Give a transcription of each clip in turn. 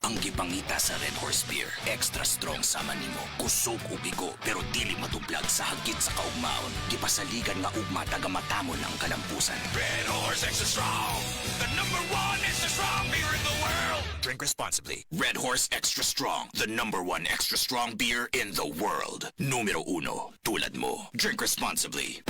Ang gipangita sa Red Horse Beer, extra strong sa manimo. Kusog ug bigo, pero dili matublag sa hagit sa kaugmaon. Gipasaligan nga ugma taga matamon ang kalampusan. Red Horse Extra Strong, the #1 extra strong beer in the world. Drink responsibly. Red Horse Extra Strong, the #1 extra strong beer in the world. Numero 1, tulad mo. Drink responsibly.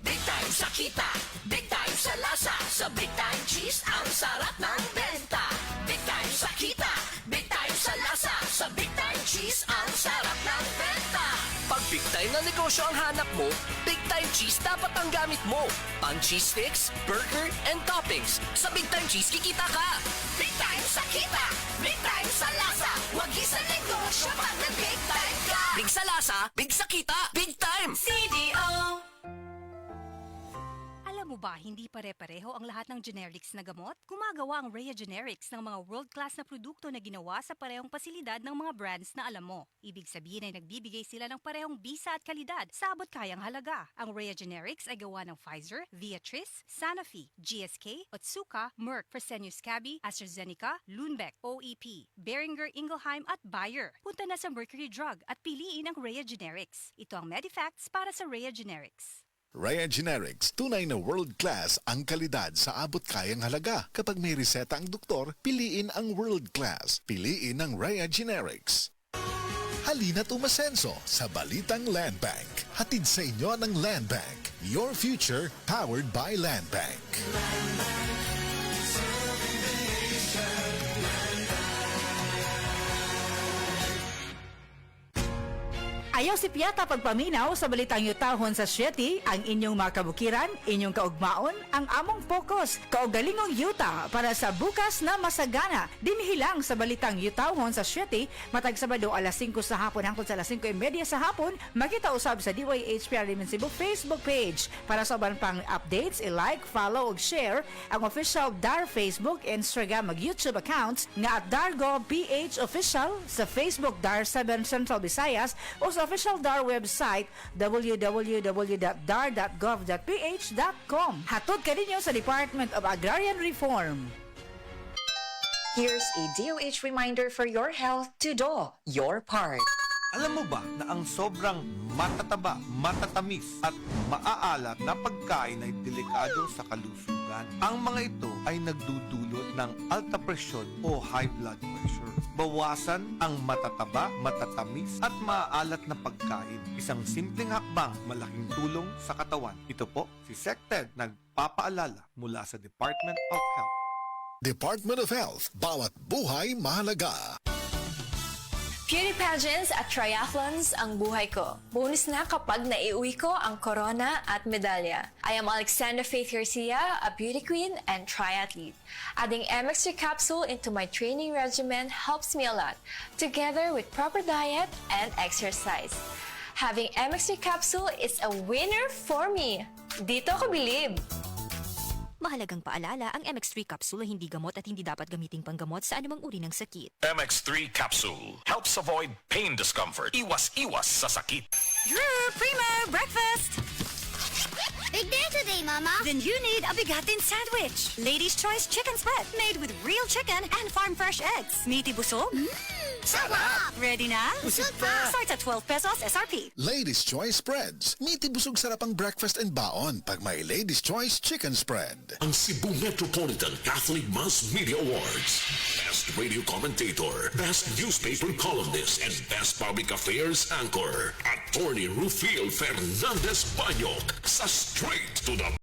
Big time sa kita, big time sa lasa, sa Big Time Cheese ang sarap ng benta. Big time sa kita, big time sa lasa, sa Big Time Cheese ang sarap ng benta. Pag big time na negosyo ang hanap mo, Big Time Cheese dapat ang gamit mo. Pang cheese sticks, burger, and toppings. Sa Big Time Cheese, kikita ka. Big time sa kita, big time sa lasa, wag isa negosyo pag nag-big time ka. Big sa lasa, big sa kita, big time! CDO. Alam mo ba, hindi pare-pareho ang lahat ng generics na gamot? Gumagawa ang Rhea Generics ng mga world-class na produkto na ginawa sa parehong pasilidad ng mga brands na alam mo. Ibig sabihin ay nagbibigay sila ng parehong bisa at kalidad sa abot kayang halaga. Ang Rhea Generics ay gawa ng Pfizer, Viatris, Sanofi, GSK, Otsuka, Merck, Fresenius Kabi, AstraZeneca, Lundbeck, OEP, Boehringer Ingelheim at Bayer. Punta na sa Mercury Drug at piliin ang Rhea Generics. Ito ang Medifacts para sa Rhea Generics. Rhea Generics, tunay na world-class ang kalidad sa abot kayang halaga. Kapag may reseta ang doktor, piliin ang world-class. Piliin ang Rhea Generics. Halina't umasenso sa Balitang Land Bank. Hatid sa inyo ng Land Bank. Your future powered by Land Bank. Ayaw si Piata pagpaminaw sa balitang yutahon sa Sieti, ang inyong mga kabukiran, inyong kaugmaon, ang among focus, kaugalingong yuta para sa bukas na masagana. Dinhilang sa balitang yutahon sa Sieti, matag Sabado alas 5 sa hapon hangtod sa alas 5:30 sa hapon, makita usab sa DYHPR Limen Cebu Facebook page. Para sa uban pang updates, i-like, follow ug share ang official DAR Facebook, Instagram ug YouTube accounts nga @DarGoPH Official, sa Facebook DAR 7 Central Visayas o sa official DAR website www.dar.gov.ph.com. Hatod kaninyo sa Department of Agrarian Reform. Here's a DOH reminder for your health to do your part. Alam mo ba na ang sobrang matataba, matatamis at maaalat na pagkain ay delikado sa kalusugan? Ang mga ito ay nagdudulot ng alta presyon o high blood pressure. Bawasan ang matataba, matatamis at maaalat na pagkain. Isang simpleng hakbang, malaking tulong sa katawan. Ito po si SecTed nagpapaalala mula sa Department of Health. Department of Health, bawat buhay mahalaga. Beauty pageants at triathlons ang buhay ko. Bonus na kapag naiuwi ko ang corona at medalya. I am Alexandra Faith Garcia, a beauty queen and triathlete. Adding MX3 capsule into my training regimen helps me a lot, together with proper diet and exercise. Having MX3 capsule is a winner for me. Dito ko bilib. Mahalagang paalala, ang MX3 capsule ay hindi gamot at hindi dapat gamiting panggamot sa anumang uri ng sakit. MX3 Capsule helps avoid pain discomfort. Iwas-iwas sa sakit. Drew, Primo, breakfast! Big day today, Mama. Then you need a bigatin sandwich. Ladies' Choice Chicken Spread, made with real chicken and farm-fresh eggs. Meaty busog? Sarap! Ready na? Busog pa! Starts at 12 pesos SRP. Ladies' Choice Spreads. Meaty busog sarap ang breakfast and baon pag may Ladies' Choice Chicken Spread. Ang Cebu Metropolitan Catholic Mass Media Awards. Best Radio Commentator, Best Newspaper Columnist, and Best Public Affairs Anchor. Attorney Rufil Fernandez Banyok sa Straight to the